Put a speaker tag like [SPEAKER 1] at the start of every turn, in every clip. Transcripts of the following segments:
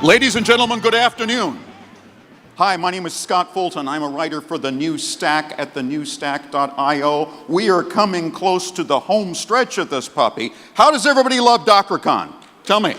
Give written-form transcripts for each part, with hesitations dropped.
[SPEAKER 1] Ladies and gentlemen, good afternoon. Hi, my name is Scott Fulton. I'm a writer for The New Stack at thenewstack.io. We are coming close to the home stretch of this puppy. How does everybody love Dockercon? Tell me.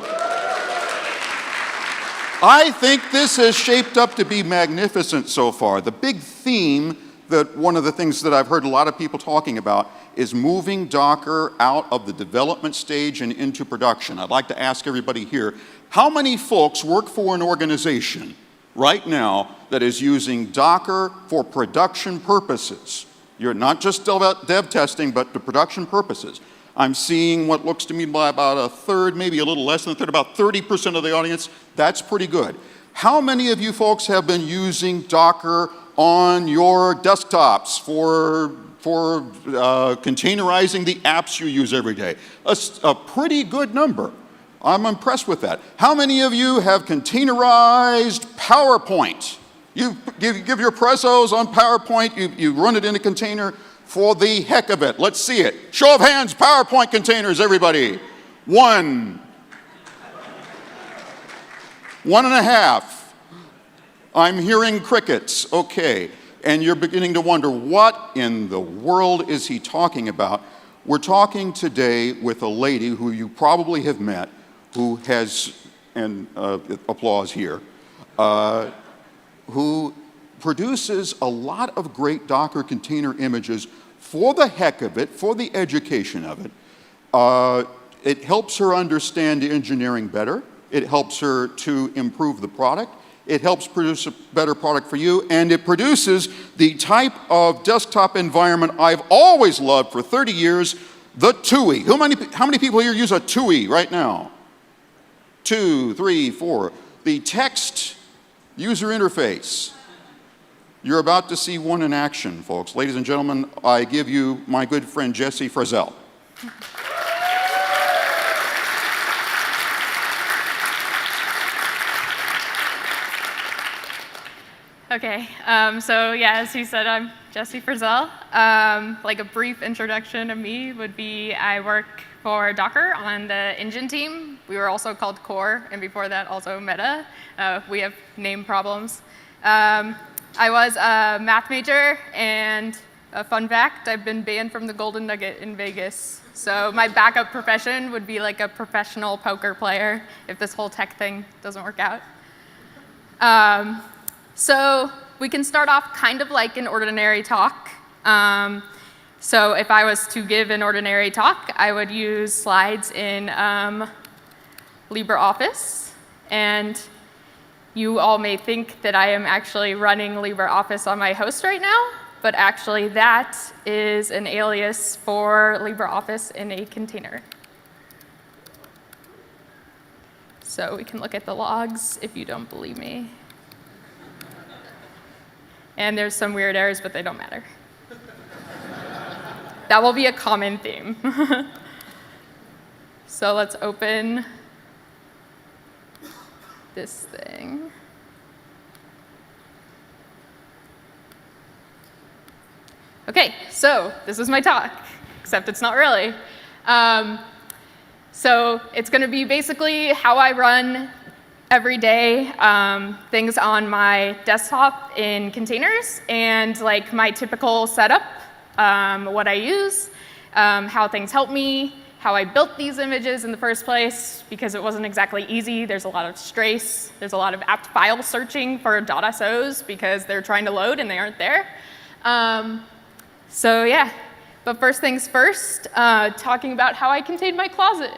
[SPEAKER 1] I think this has shaped up to be magnificent so far. The big theme that one of the things that I've heard a lot of people talking about is moving Docker out of the development stage and into production. I'd like to ask everybody here, how many folks work for an organization right now that is using Docker for production purposes? You're not just dev testing, but the production purposes. I'm seeing what looks to me by about a third, maybe a little less than a third, about 30% of the audience. That's pretty good. How many of you folks have been using Docker on your desktops for containerizing the apps you use every day? A pretty good number. I'm impressed with that. How many of you have containerized PowerPoint? You give your prezos on PowerPoint, you run it in a container for the heck of it. Let's see it. Show of hands, PowerPoint containers, everybody. 1. 1.5. I'm hearing crickets, okay. And you're beginning to wonder, what in the world is he talking about? We're talking today with a lady who you probably have met, who has, and applause here, who produces a lot of great Docker container images for the heck of it, for the education of it. It helps her understand engineering better. It helps her to improve the product. It helps produce a better product for you, and it produces the type of desktop environment I've always loved for 30 years, the TUI. How many people here use a TUI right now? 2, 3, 4. The text user interface. You're about to see one in action, folks. Ladies and gentlemen, I give you my good friend Jesse Frizzell.
[SPEAKER 2] Okay, so yeah, as he said, I'm Jesse Frizzell. Like a brief introduction of me would be, I work for Docker on the engine team. We were also called Core, and before that also Meta. We have name problems. I was a math major, and a fun fact, I've been banned from the Golden Nugget in Vegas. So my backup profession would be like a professional poker player if this whole tech thing doesn't work out. So we can start off kind of like an ordinary talk. So if I was to give an ordinary talk, I would use slides in LibreOffice. And you all may think that I am actually running LibreOffice on my host right now, but actually that is an alias for LibreOffice in a container. So we can look at the logs if you don't believe me. And there's some weird errors, but they don't matter. That will be a common theme. So let's open this thing. Okay, so this is my talk, except it's not really. So it's going to be basically how I run every day, things on my desktop in containers, and like my typical setup, what I use, how things help me, how I built these images in the first place, because it wasn't exactly easy. There's a lot of strace. There's a lot of apt file searching for .sos because they're trying to load and they aren't there. So yeah, but first things first, talking about how I contained my closet.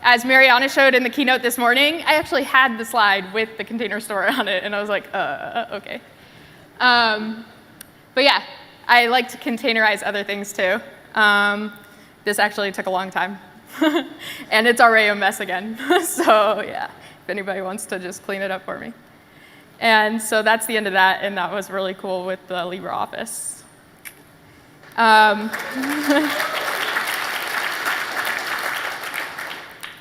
[SPEAKER 2] As Mariana showed in the keynote this morning, I actually had the slide with the container store on it, and I was like, okay. But yeah, I like to containerize other things too. This actually took a long time, and it's already a mess again. So yeah, if anybody wants to just clean it up for me. And so that's the end of that, and that was really cool with the LibreOffice.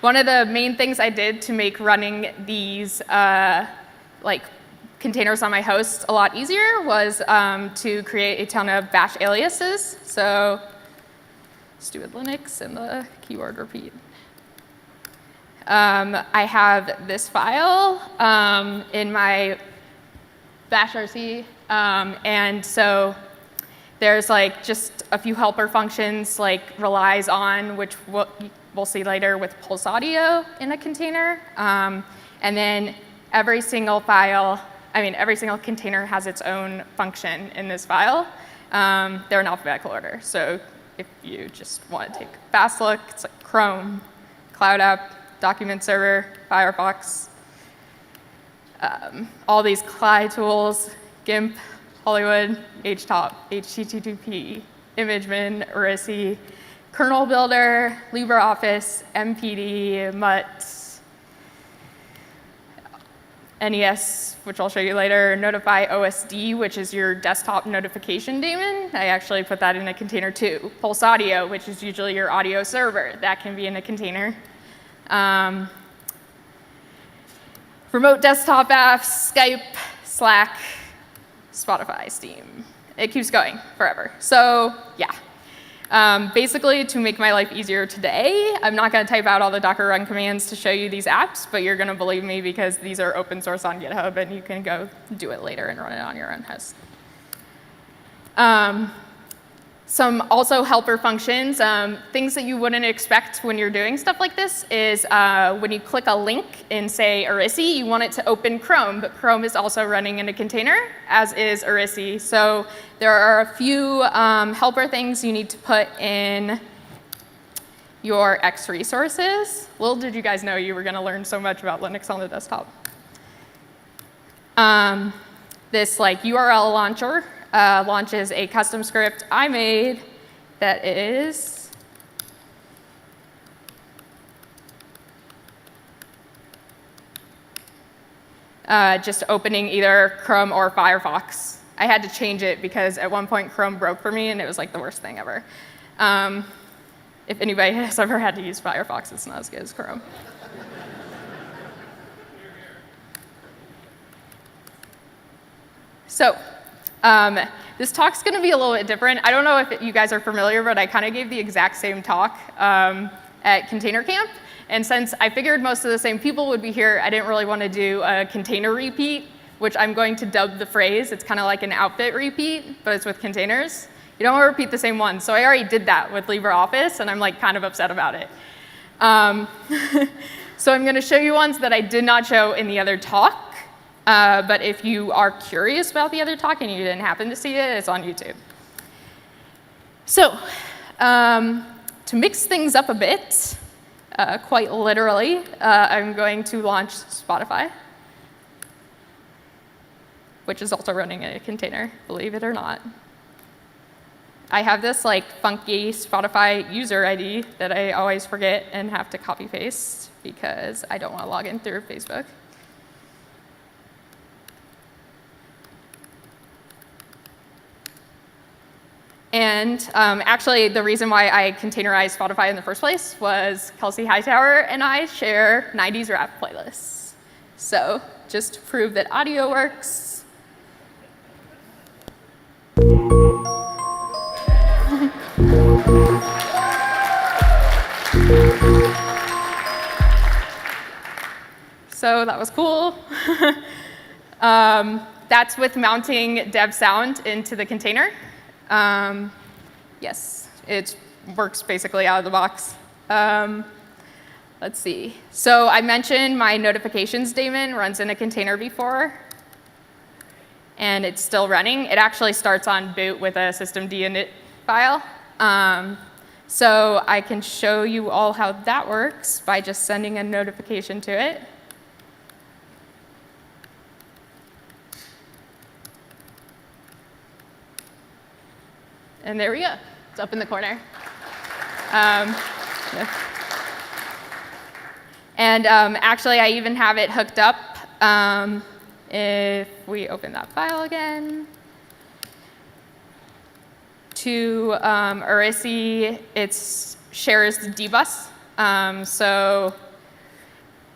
[SPEAKER 2] One of the main things I did to make running these like containers on my host a lot easier was to create a ton of bash aliases. So let's do a Linux and the keyword repeat. I have this file in my bash RC, and so there's like just a few helper functions like relies on, which we'll see later with Pulseaudio in a container, and then every single container has its own function in this file. They're in alphabetical order, so if you just want to take a fast look, it's like Chrome, Cloud App, Document Server, Firefox, all these CLI tools, GIMP, Hollywood, HTOP, HTTP, ImageMin, Orisi, Kernel Builder, LibreOffice, MPD, MUT, NES, which I'll show you later, Notify OSD, which is your desktop notification daemon. I actually put that in a container too. Pulseaudio, which is usually your audio server. That can be in a container. Remote desktop apps, Skype, Slack, Spotify, Steam. It keeps going forever. So yeah, basically to make my life easier today, I'm not going to type out all the Docker run commands to show you these apps, but you're going to believe me because these are open source on GitHub and you can go do it later and run it on your own host. Some also helper functions, things that you wouldn't expect when you're doing stuff like this is when you click a link in, say, Orisi, you want it to open Chrome, but Chrome is also running in a container, as is Orisi. So there are a few helper things you need to put in your X resources. Little did you guys know you were going to learn so much about Linux on the desktop. This like URL launcher launches a custom script I made that is just opening either Chrome or Firefox. I had to change it because at one point Chrome broke for me and it was like the worst thing ever. If anybody has ever had to use Firefox, it's not as good as Chrome. So this talk's going to be a little bit different. I don't know if you guys are familiar, but I kind of gave the exact same talk at Container Camp. And since I figured most of the same people would be here, I didn't really want to do a container repeat, which I'm going to dub the phrase. It's kind of like an outfit repeat, but it's with containers. You don't want to repeat the same one. So I already did that with LibreOffice, and I'm like kind of upset about it. So I'm going to show you ones that I did not show in the other talk. But if you are curious about the other talk and you didn't happen to see it, it's on YouTube. So to mix things up a bit, quite literally, I'm going to launch Spotify, which is also running in a container, believe it or not. I have this like funky Spotify user ID that I always forget and have to copy paste because I don't want to log in through Facebook. And actually, the reason why I containerized Spotify in the first place was Kelsey Hightower and I share 90s rap playlists. So just to prove that audio works. So that was cool. That's with mounting dev sound into the container. Yes, it works basically out of the box. Let's see. So I mentioned my notifications daemon runs in a container before, and it's still running. It actually starts on boot with a systemd init file. So I can show you all how that works by just sending a notification to it. And there we go. It's up in the corner. And actually, I even have it hooked up. If we open that file again, to Orisi, it shares the dbus. So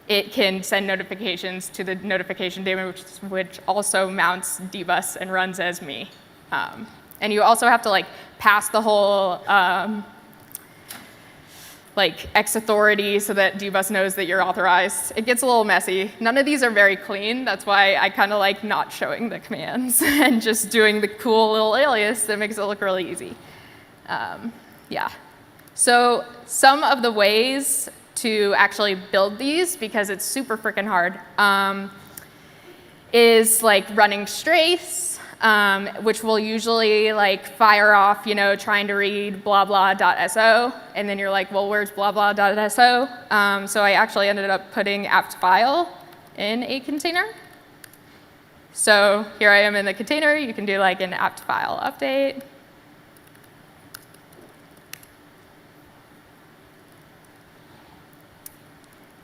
[SPEAKER 2] it can send notifications to the notification daemon, which also mounts dbus and runs as me. And you also have to like pass the whole like X authority so that dbus knows that you're authorized. It gets a little messy. None of these are very clean. That's why I kind of like not showing the commands and just doing the cool little alias that makes it look really easy. Yeah. So some of the ways to actually build these, because it's super freaking hard, is like running strace, which will usually like fire off, trying to read blah blah.so, and then you're like, well, where's blah blah.so? So I actually ended up putting apt file in a container. So here I am in the container. You can do like an apt file update.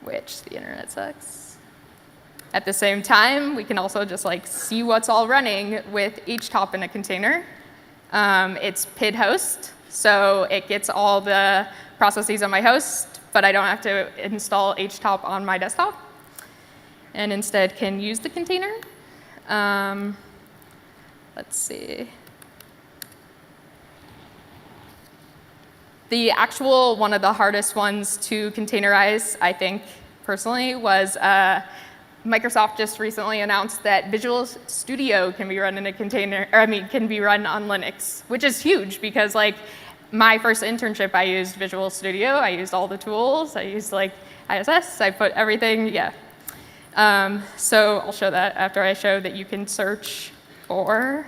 [SPEAKER 2] Which the internet sucks. At the same time, we can also just like see what's all running with htop in a container. It's PID host, so it gets all the processes on my host, but I don't have to install htop on my desktop, and instead can use the container. Let's see. The actual one of the hardest ones to containerize, I think, personally, was Microsoft just recently announced that Visual Studio can be run in a container, can be run on Linux, which is huge because like my first internship, I used Visual Studio, I used all the tools, I used like ISS, I put everything, yeah. So I'll show that after I show that you can search for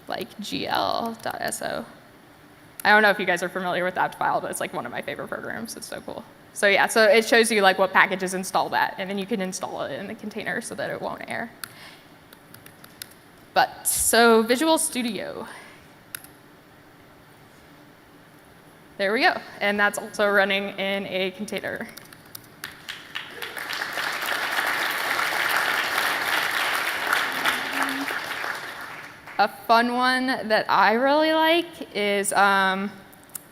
[SPEAKER 2] like gl.so. I don't know if you guys are familiar with that file, but it's like one of my favorite programs. It's so cool. So yeah, so it shows you like what packages install that, and then you can install it in the container so that it won't error. But so Visual Studio. There we go. And that's also running in a container. A fun one that I really like is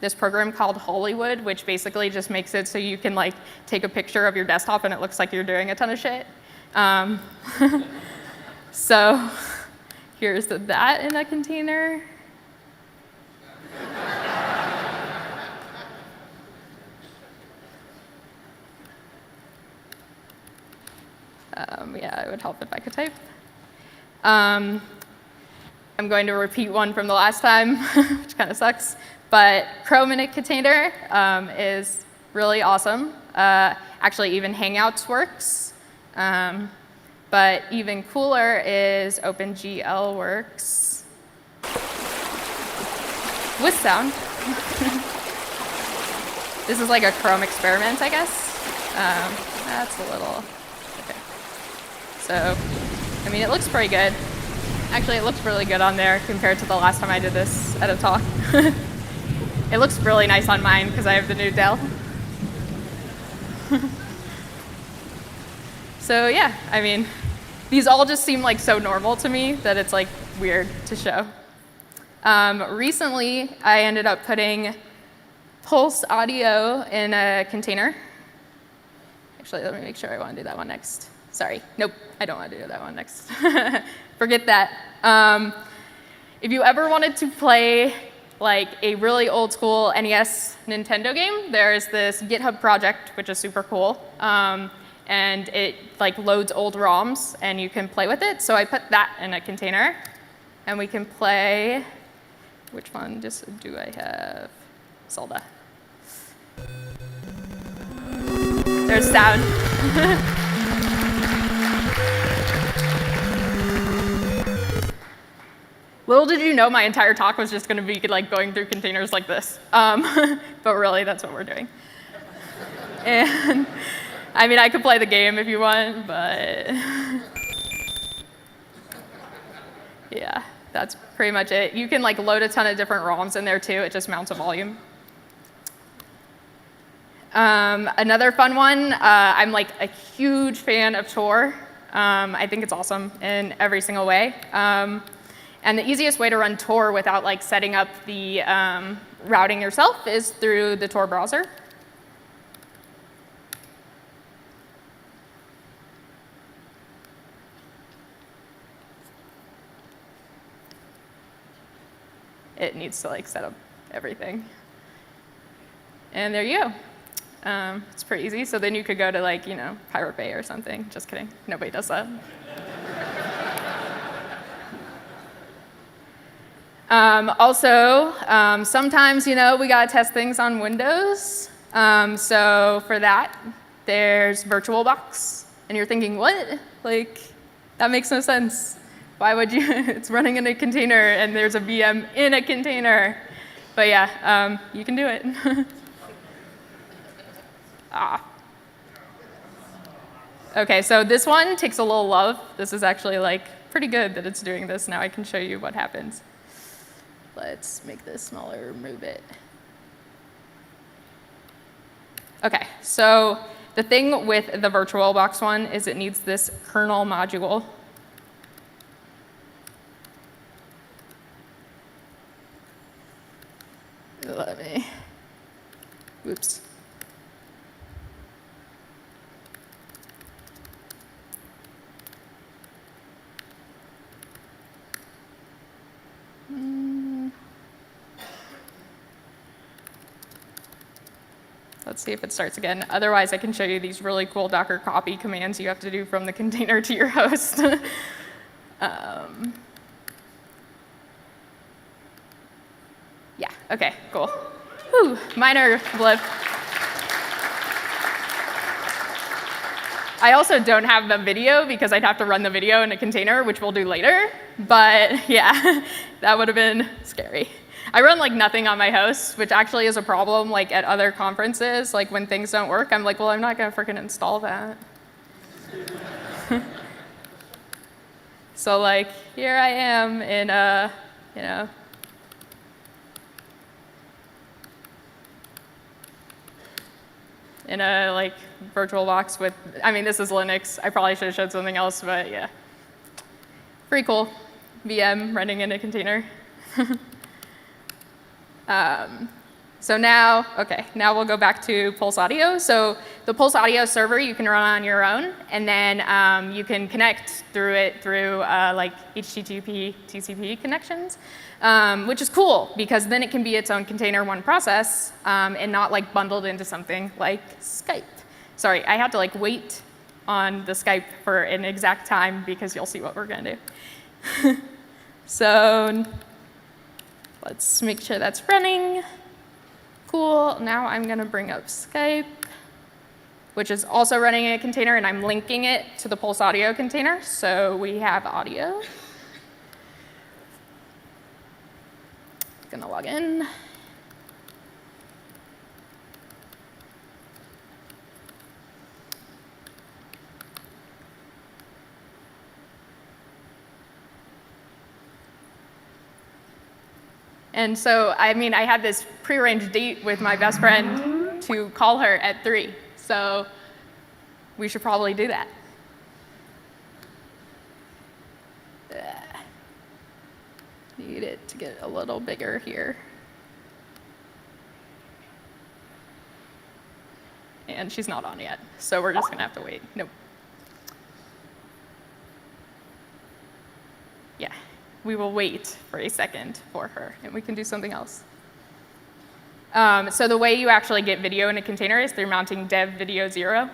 [SPEAKER 2] this program called Hollywood, which basically just makes it so you can like take a picture of your desktop and it looks like you're doing a ton of shit. So here's that in a container. Yeah, it would help if I could type. I'm going to repeat one from the last time, which kind of sucks. But Chrome in a container is really awesome. Actually, even Hangouts works. But even cooler is OpenGL works with sound. This is like a Chrome experiment, I guess. That's a little, okay. So, I mean, it looks pretty good. Actually, it looks really good on there compared to the last time I did this at a talk. It looks really nice on mine because I have the new Dell. So yeah, I mean, these all just seem like so normal to me that it's like weird to show. Recently, I ended up putting Pulseaudio in a container. Actually, let me make sure I want to do that one next. Sorry, nope, I don't want to do that one next. Forget that. If you ever wanted to play like a really old school NES Nintendo game, there's this GitHub project, which is super cool. And it like loads old ROMs, and you can play with it. So I put that in a container, and we can play. Which one do I have? Zelda. There's sound. Little did you know my entire talk was just going to be like going through containers like this. But really, that's what we're doing. And I mean, I could play the game if you want, but yeah, that's pretty much it. You can like load a ton of different ROMs in there too. It just mounts a volume. Another fun one, I'm like a huge fan of Tor. I think it's awesome in every single way. And the easiest way to run Tor without like setting up the routing yourself is through the Tor browser. It needs to like set up everything. And there you go. It's pretty easy. So then you could go to like, Pirate Bay or something. Just kidding. Nobody does that. Also, sometimes, we got to test things on Windows. So for that, there's VirtualBox. And you're thinking, what? Like, that makes no sense. Why would you? It's running in a container, and there's a VM in a container. But yeah, you can do it. OK, so this one takes a little love. This is actually like pretty good that it's doing this. Now I can show you what happens. Let's make this smaller, move it. OK, so the thing with the VirtualBox one is it needs this kernel module. Let me, oops. Let's see if it starts again. Otherwise, I can show you these really cool Docker copy commands you have to do from the container to your host. Yeah, OK, cool. Whew, minor blip. I also don't have the video because I'd have to run the video in a container, which we'll do later. But yeah, that would have been scary. I run like nothing on my host, which actually is a problem like at other conferences. Like when things don't work, I'm like, well, I'm not going to freaking install that. So like here I am in a, in a like VirtualBox with, this is Linux. I probably should have showed something else, but yeah. Pretty cool. VM running in a container. So now we'll go back to Pulseaudio. So the Pulseaudio server you can run on your own, and then you can connect through it through like HTTP, TCP connections, which is cool because then it can be its own container, one process, and not like bundled into something like Skype. Sorry, I had to like wait on the Skype for an exact time because you'll see what we're gonna do. So let's make sure that's running. Cool. Now I'm going to bring up Skype, which is also running in a container, and I'm linking it to the Pulseaudio container. So we have audio. Going to log in. And so, I had this prearranged date with my best friend to call her at 3. So we should probably do that. Need it to get a little bigger here. And she's not on yet, so we're just going to have to wait. Nope. Yeah. We will wait for a second for her, and we can do something else. So the way you actually get video in a container is through mounting dev video 0,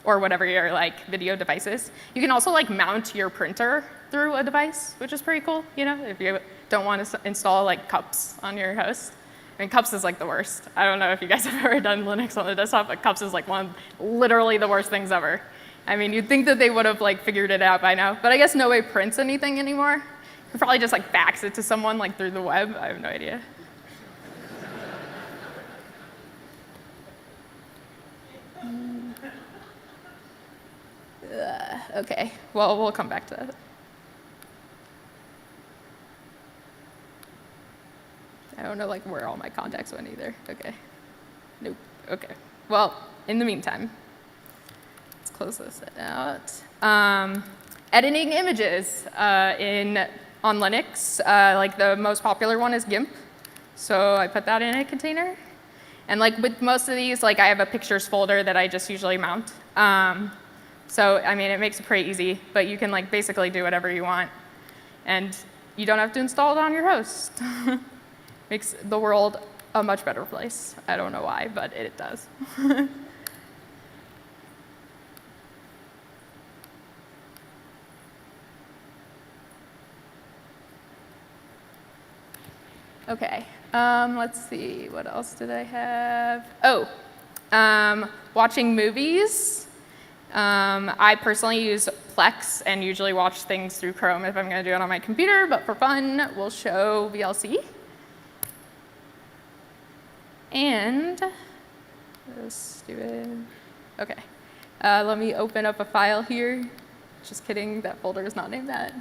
[SPEAKER 2] or whatever your video device is. You can also mount your printer through a device, which is pretty cool. If you don't want to install cups on your host. Cups is the worst. I don't know if you guys have ever done Linux on the desktop, but cups is literally the worst things ever. You'd think that they would have figured it out by now, but I guess nobody prints anything anymore. You could probably just fax it to someone through the web. I have no idea. OK, well, we'll come back to that. I don't know where all my contacts went either. OK. Nope. OK. Well, in the meantime, let's close this out. Editing images on Linux, the most popular one is GIMP. So I put that in a container. And with most of these, I have a pictures folder that I just usually mount. So it makes it pretty easy, but you can basically do whatever you want. And you don't have to install it on your host. Makes the world a much better place. I don't know why, but it does. Okay, let's see, what else did I have? Oh, watching movies. I personally use Plex and usually watch things through Chrome if I'm going to do it on my computer, but for fun, we'll show VLC. And, let's do it. Okay, let me open up a file here. Just kidding, that folder is not named that.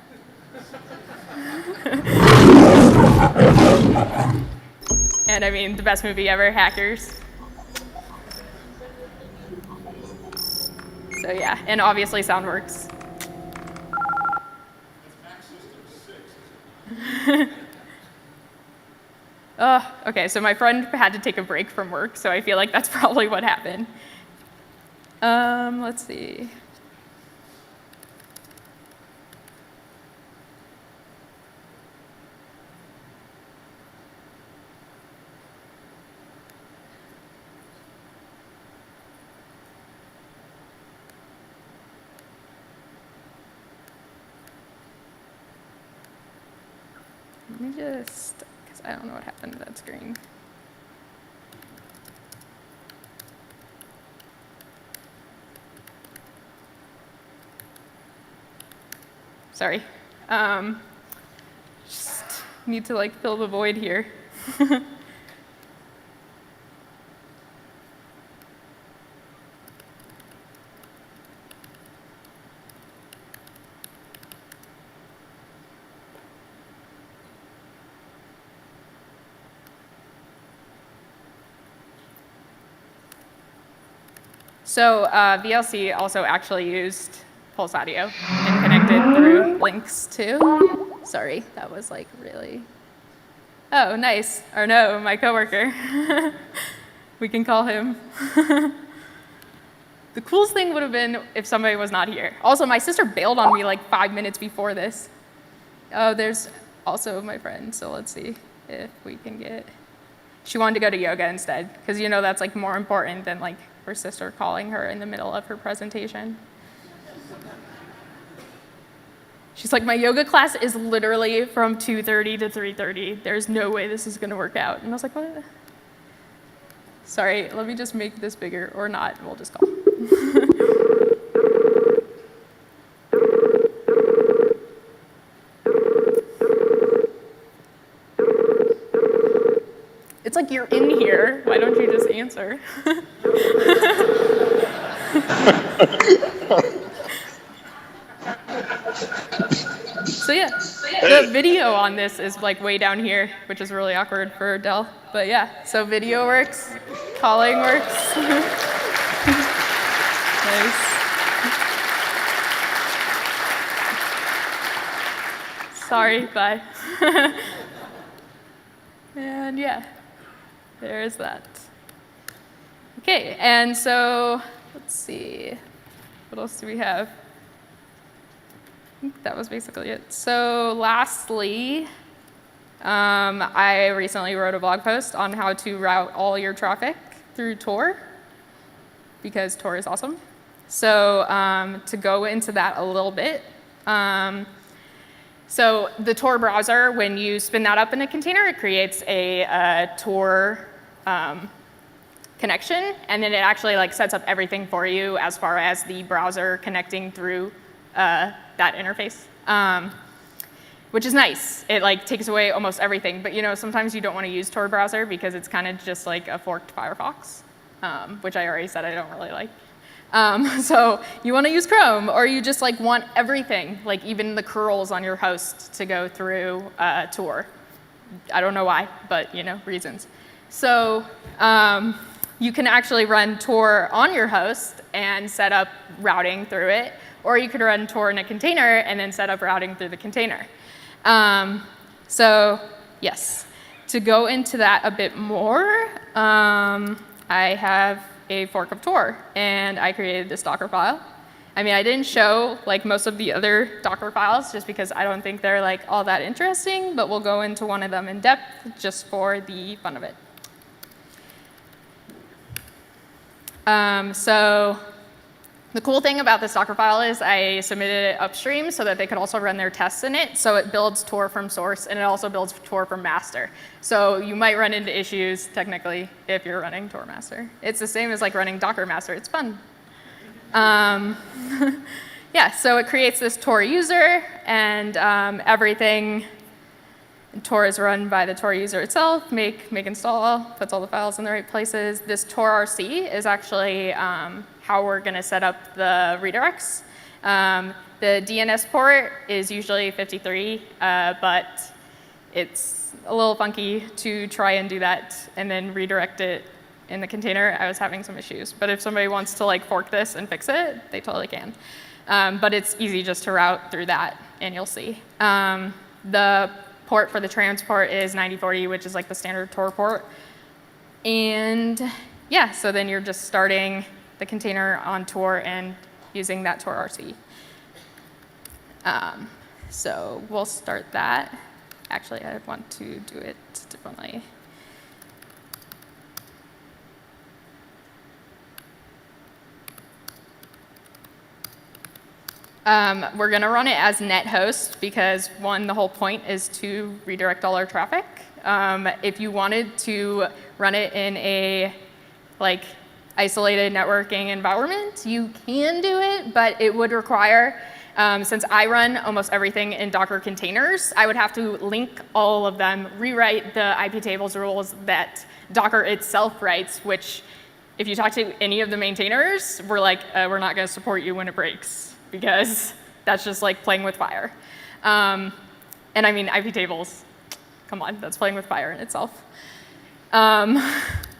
[SPEAKER 2] And I mean, the best movie ever, Hackers. So yeah, and obviously sound works. Okay, so my friend had to take a break from work, so I feel like that's probably what happened. Let's see. Let me just, because I don't know what happened to that screen. Sorry. Just need to like fill the void here. So VLC also actually used Pulseaudio and connected through links too. Sorry, that was like really. Oh, nice. Or no, my coworker. We can call him. The coolest thing would have been if somebody was not here. Also, my sister bailed on me like 5 minutes before this. Oh, there's also my friend, so let's see if we can get. She wanted to go to yoga instead, because you know that's like more important than like her sister calling her in the middle of her presentation. She's like, my yoga class is literally from 2:30 to 3:30. There's no way this is gonna work out. And I was like, what? Sorry, let me just make this bigger, or not, we'll just call. It's like you're in here. Why don't you just answer? So yeah, the video on this is like way down here, which is really awkward for Dell. But yeah, so video works, calling works. Nice. Sorry, bye. And yeah. There's that. Okay, and so let's see. What else do we have? I think that was basically it. So lastly, I recently wrote a blog post on how to route all your traffic through Tor, because Tor is awesome. So to go into that a little bit, so the Tor browser, when you spin that up in a container, it creates a Tor connection, and then it actually like sets up everything for you as far as the browser connecting through that interface, which is nice. It like takes away almost everything, but you know sometimes you don't want to use Tor browser because it's kind of just like a forked Firefox, which I already said I don't really like. So you want to use Chrome, or you just like want everything, like even the curls on your host, to go through Tor. I don't know why, but you know, reasons. So you can actually run Tor on your host and set up routing through it, or you could run Tor in a container and then set up routing through the container. So yes, to go into that a bit more, I have a fork of Tor, and I created this Docker file. I mean, I didn't show like most of the other Docker files just because I don't think they're like all that interesting, but we'll go into one of them in depth just for the fun of it. So the cool thing about this Docker file is I submitted it upstream so that they could also run their tests in it. So it builds Tor from source, and it also builds Tor from master. So you might run into issues, technically, if you're running Tor master. It's the same as like running Docker master. It's fun. Yeah, so it creates this Tor user, and everything Tor is run by the Tor user itself, make install, puts all the files in the right places. This Tor RC is actually how we're going to set up the redirects. The DNS port is usually 53, but it's a little funky to try and do that and then redirect it in the container. I was having some issues. But if somebody wants to like fork this and fix it, they totally can. But it's easy just to route through that, and you'll see. The port for the transport is 9040, which is like the standard Tor port. And yeah, so then you're just starting the container on Tor and using that Tor RC. So we'll start that. Actually, I want to do it differently. We're going to run it as net host because, one, the whole point is to redirect all our traffic. If you wanted to run it in a like isolated networking environment, you can do it, but it would require, since I run almost everything in Docker containers, I would have to link all of them, rewrite the IP tables rules that Docker itself writes, which if you talk to any of the maintainers, we're like, we're not going to support you when it breaks, because that's just like playing with fire. And I mean, IP tables, come on, that's playing with fire in itself.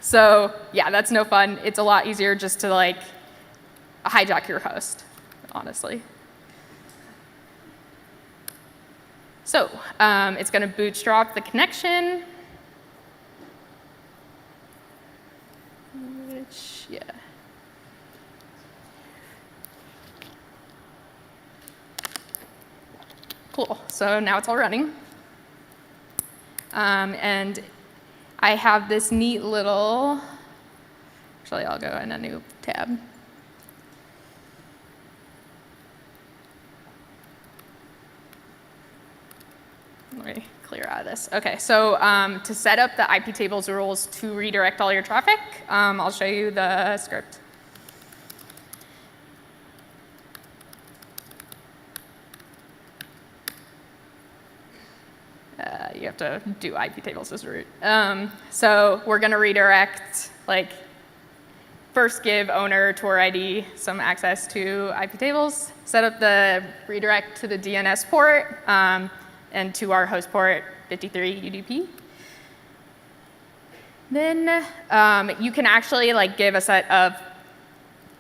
[SPEAKER 2] So yeah, that's no fun. It's a lot easier just to like hijack your host, honestly. So it's going to bootstrap the connection, which, yeah. Cool, so now it's all running. And I have this neat little, actually I'll go in a new tab. Let me clear out of this. Okay, so to set up the IP tables rules to redirect all your traffic, I'll show you the script. You have to do IP tables as root. So we're going to redirect, like, first give owner Tor ID some access to IP tables, set up the redirect to the DNS port, and to our host port 53 UDP. Then you can actually like give a set of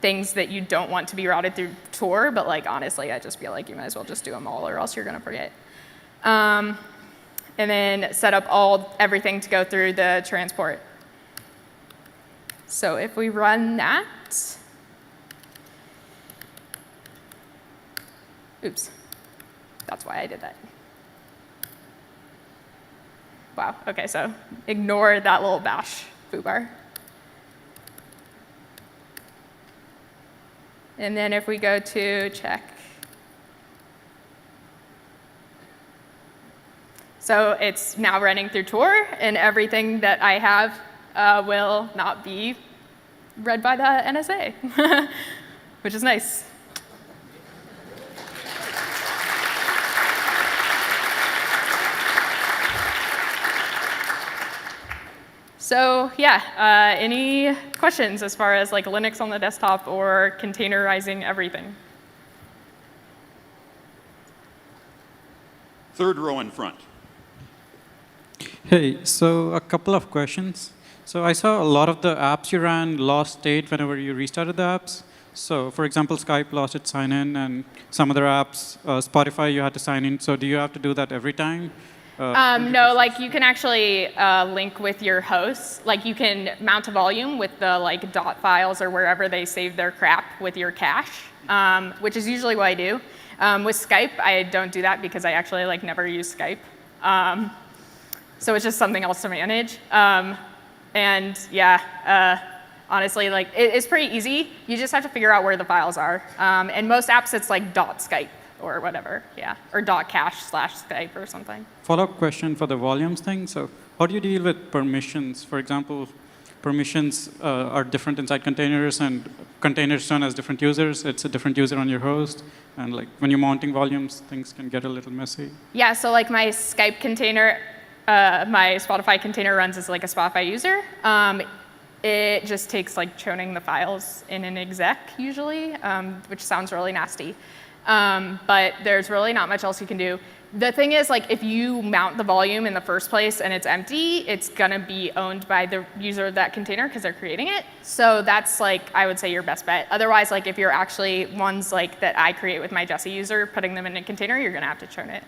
[SPEAKER 2] things that you don't want to be routed through Tor, but like honestly, I just feel like you might as well just do them all, or else you're going to forget. And then set up everything to go through the transport. So if we run that, oops, that's why I did that. Wow, okay, so ignore that little bash foobar. And then if we go to check, so it's now running through Tor, and everything that I have will not be read by the NSA, which is nice. So yeah, any questions as far as like Linux on the desktop or containerizing everything?
[SPEAKER 1] Third row in front.
[SPEAKER 3] Hey, so a couple of questions. So I saw a lot of the apps you ran lost state whenever you restarted the apps. So for example, Skype lost its sign-in, and some other apps, Spotify, you had to sign in. So do you have to do that every time?
[SPEAKER 2] No, like you can actually link with your hosts. Like you can mount a volume with the like dot files or wherever they save their crap with your cache, which is usually what I do. With Skype, I don't do that because I actually like never use Skype. So it's just something else to manage. And yeah, honestly. Like, it's pretty easy. You just have to figure out where the files are. And most apps, it's like .skype or whatever, yeah, or .cache/Skype or something.
[SPEAKER 3] Follow-up question for the volumes thing. So how do you deal with permissions? For example, permissions are different inside containers, and containers run as different users. It's a different user on your host. And like when you're mounting volumes, things can get a little messy.
[SPEAKER 2] Yeah, so like my Skype container, my Spotify container runs as like a Spotify user. It just takes like choning the files in an exec usually, which sounds really nasty. But there's really not much else you can do. The thing is, like, if you mount the volume in the first place and it's empty, it's gonna be owned by the user of that container because they're creating it. So that's like, I would say, your best bet. Otherwise, like, if you're actually ones like that I create with my Jesse user, putting them in a container, you're gonna have to churn it.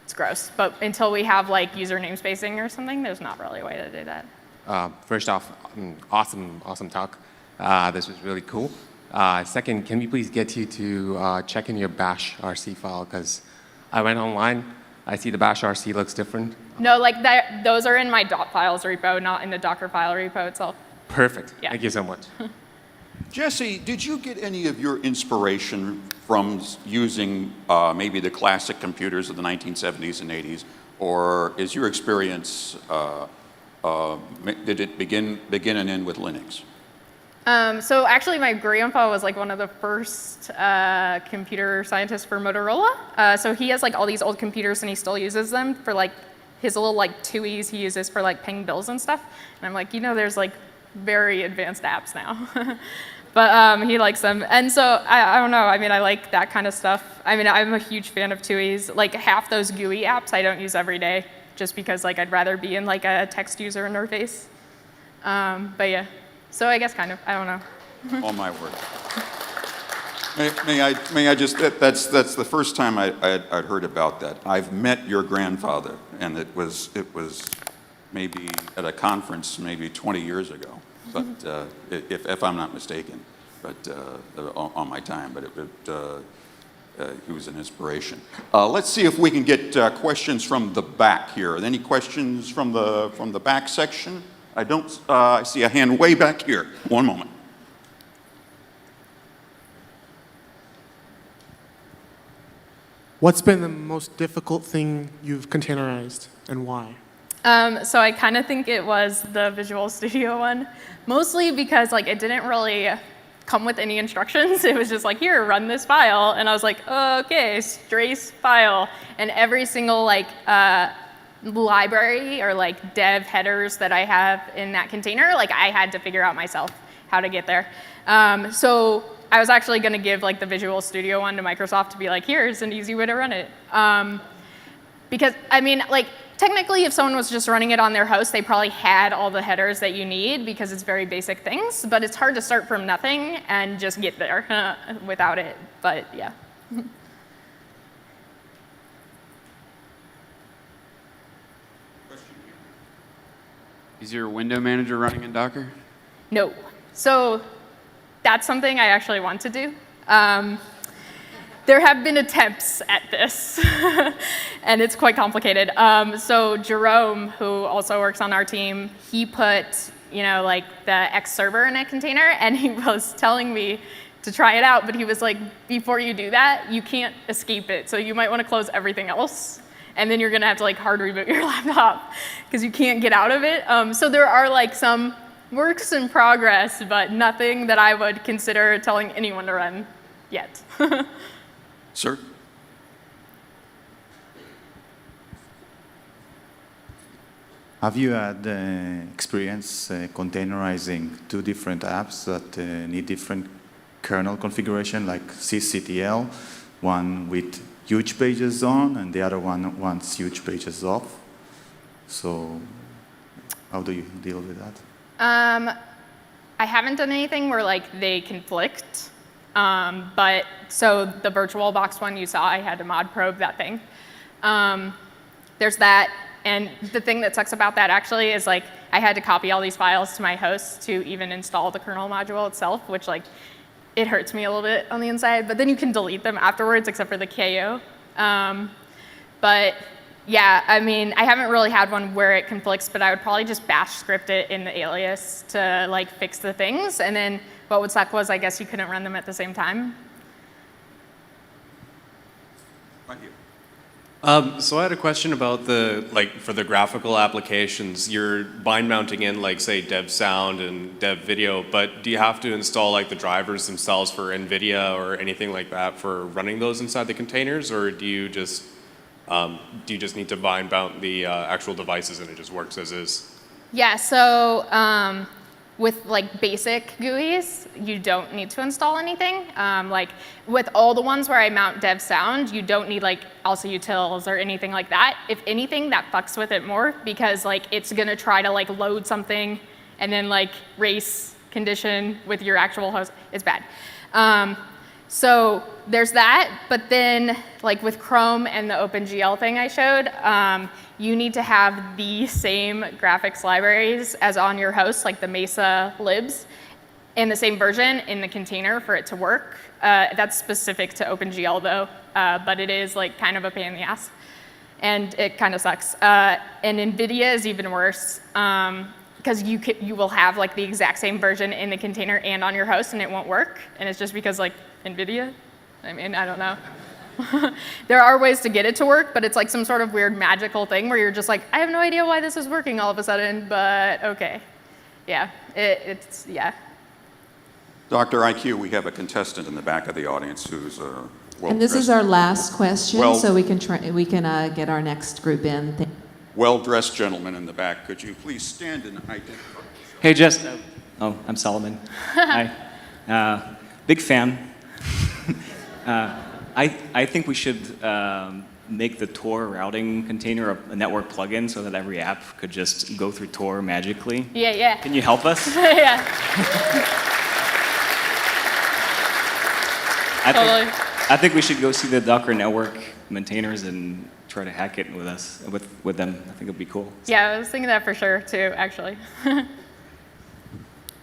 [SPEAKER 2] It's gross. But until we have like user namespacing or something, there's not really a way to do that.
[SPEAKER 4] First off, awesome talk. This was really cool. Second, can we please get you to check in your bash RC file? Because I went online, I see the bash RC looks different.
[SPEAKER 2] No, like those are in my .files repo, not in the Docker file repo itself.
[SPEAKER 4] Perfect.
[SPEAKER 2] Yeah.
[SPEAKER 4] Thank you so much.
[SPEAKER 1] Jesse, did you get any of your inspiration from using maybe the classic computers of the 1970s and 80s, or is your experience, did it begin and end with Linux?
[SPEAKER 2] So actually, my grandpa was like one of the first computer scientists for Motorola. So he has like all these old computers, and he still uses them for like his little like TUIs he uses for like paying bills and stuff. And I'm like, you know, there's like very advanced apps now. But he likes them. And so I don't know. I mean, I like that kind of stuff. I mean, I'm a huge fan of TUIs. Like half those GUI apps I don't use every day, just because like I'd rather be in like a text user interface. But yeah. So I guess kind of, I don't know.
[SPEAKER 1] Oh my word. May I just, that's the first time I'd heard about that. I've met your grandfather, and it was maybe at a conference maybe 20 years ago, but if I'm not mistaken, but on my time, but he was an inspiration. Let's see if we can get questions from the back here. Any questions from the back section? I see a hand way back here. One moment.
[SPEAKER 5] What's been the most difficult thing you've containerized, and why?
[SPEAKER 2] So I kind of think it was the Visual Studio one, mostly because like it didn't really come with any instructions. It was just like, here, run this file, and I was like, okay, strace file, and every single like library or like dev headers that I have in that container, like I had to figure out myself how to get there. So I was actually going to give like the Visual Studio one to Microsoft to be like, here's an easy way to run it. Because I mean, like technically if someone was just running it on their host, they probably had all the headers that you need because it's very basic things, but it's hard to start from nothing and just get there without it, but yeah.
[SPEAKER 6] Is your window manager running in Docker?
[SPEAKER 2] No. So that's something I actually want to do. There have been attempts at this, and it's quite complicated. So Jerome, who also works on our team, he put, you know, like the X server in a container, and he was telling me to try it out, but he was like, before you do that, you can't escape it. So you might want to close everything else, and then you're gonna have to like hard reboot your laptop because you can't get out of it. So there are like some works in progress, but nothing that I would consider telling anyone to run yet.
[SPEAKER 1] Sir?
[SPEAKER 7] Have you had experience containerizing two different apps that need different kernel configuration, like sysctl, one with huge pages on and the other one wants huge pages off? So how do you deal with that?
[SPEAKER 2] I haven't done anything where like they conflict, but so the VirtualBox one you saw, I had to mod probe that thing. There's that, and the thing that sucks about that actually is like I had to copy all these files to my host to even install the kernel module itself, which like it hurts me a little bit on the inside, but then you can delete them afterwards except for the KO. But Yeah, I mean, I haven't really had one where it conflicts, but I would probably just bash script it in the alias to like fix the things. And then what would suck was I guess you couldn't run them at the same time.
[SPEAKER 1] Right here.
[SPEAKER 8] So I had a question about for the graphical applications, you're bind mounting in like say dev sound and dev video, but do you have to install like the drivers themselves for NVIDIA or anything like that for running those inside the containers, or do you just need to bind mount the actual devices and it just works as is?
[SPEAKER 2] Yeah, so with like basic GUIs, you don't need to install anything. Like with all the ones where I mount dev sound, you don't need like also utils or anything like that. If anything, that fucks with it more because like it's gonna try to like load something and then like race condition with your actual host. It's bad. So there's that, but then like with Chrome and the OpenGL thing I showed, you need to have the same graphics libraries as on your host, like the Mesa libs, and the same version in the container for it to work. That's specific to OpenGL though, but it is like kind of a pain in the ass, and it kind of sucks. And NVIDIA is even worse because you will have like the exact same version in the container and on your host, and it won't work, and it's just because like NVIDIA? I mean, I don't know. There are ways to get it to work, but it's like some sort of weird magical thing where you're just like, I have no idea why this is working all of a sudden, but okay. Yeah, yeah.
[SPEAKER 1] Dr. IQ, we have a contestant in the back of the audience who's well.
[SPEAKER 9] And this is our last question,
[SPEAKER 1] Well-
[SPEAKER 9] so we can get our next group in.
[SPEAKER 1] Well-dressed gentleman in the back. Could you please stand and identify?
[SPEAKER 10] Hey, Jess. Oh, I'm Solomon. Hi. Big fan. I think we should make the Tor routing container a network plugin so that every app could just go through Tor magically.
[SPEAKER 2] Yeah.
[SPEAKER 10] Can you help us?
[SPEAKER 2] Yeah.
[SPEAKER 10] I think we should go see the Docker network maintainers and try to hack it with us, with them. I think it'd be cool.
[SPEAKER 2] Yeah, I was thinking that for sure too, actually.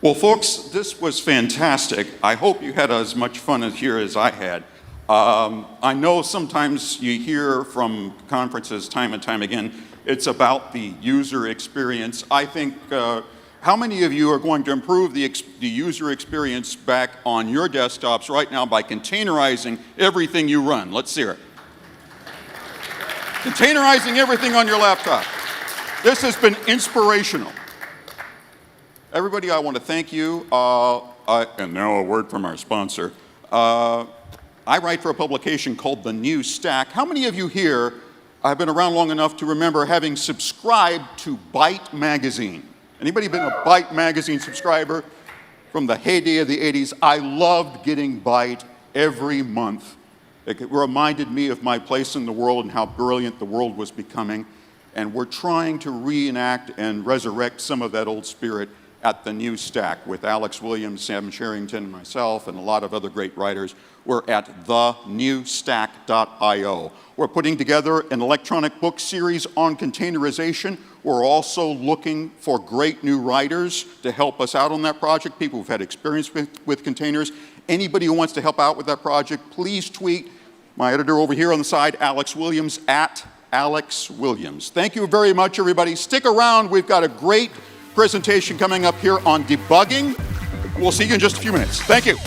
[SPEAKER 1] Well, folks, this was fantastic. I hope you had as much fun here as I had. I know sometimes you hear from conferences time and time again, it's about the user experience. I think, how many of you are going to improve the user experience back on your desktops right now by containerizing everything you run? Let's hear it. Containerizing everything on your laptop. This has been inspirational. Everybody, I want to thank you. And now a word from our sponsor. I write for a publication called The New Stack. How many of you here have been around long enough to remember having subscribed to Byte magazine? Anybody been a Byte magazine subscriber? From the heyday of the 80s, I loved getting Byte every month. It reminded me of my place in the world and how brilliant the world was becoming. And we're trying to reenact and resurrect some of that old spirit at the New Stack with Alex Williams, Sam Sherrington, myself, and a lot of other great writers. We're at thenewstack.io. We're putting together an electronic book series on containerization. We're also looking for great new writers to help us out on that project, people who've had experience with containers. Anybody who wants to help out with that project, please tweet my editor over here on the side, Alex Williams, at Alex Williams. Thank you very much, everybody. Stick around. We've got a great presentation coming up here on debugging. We'll see you in just a few minutes. Thank you.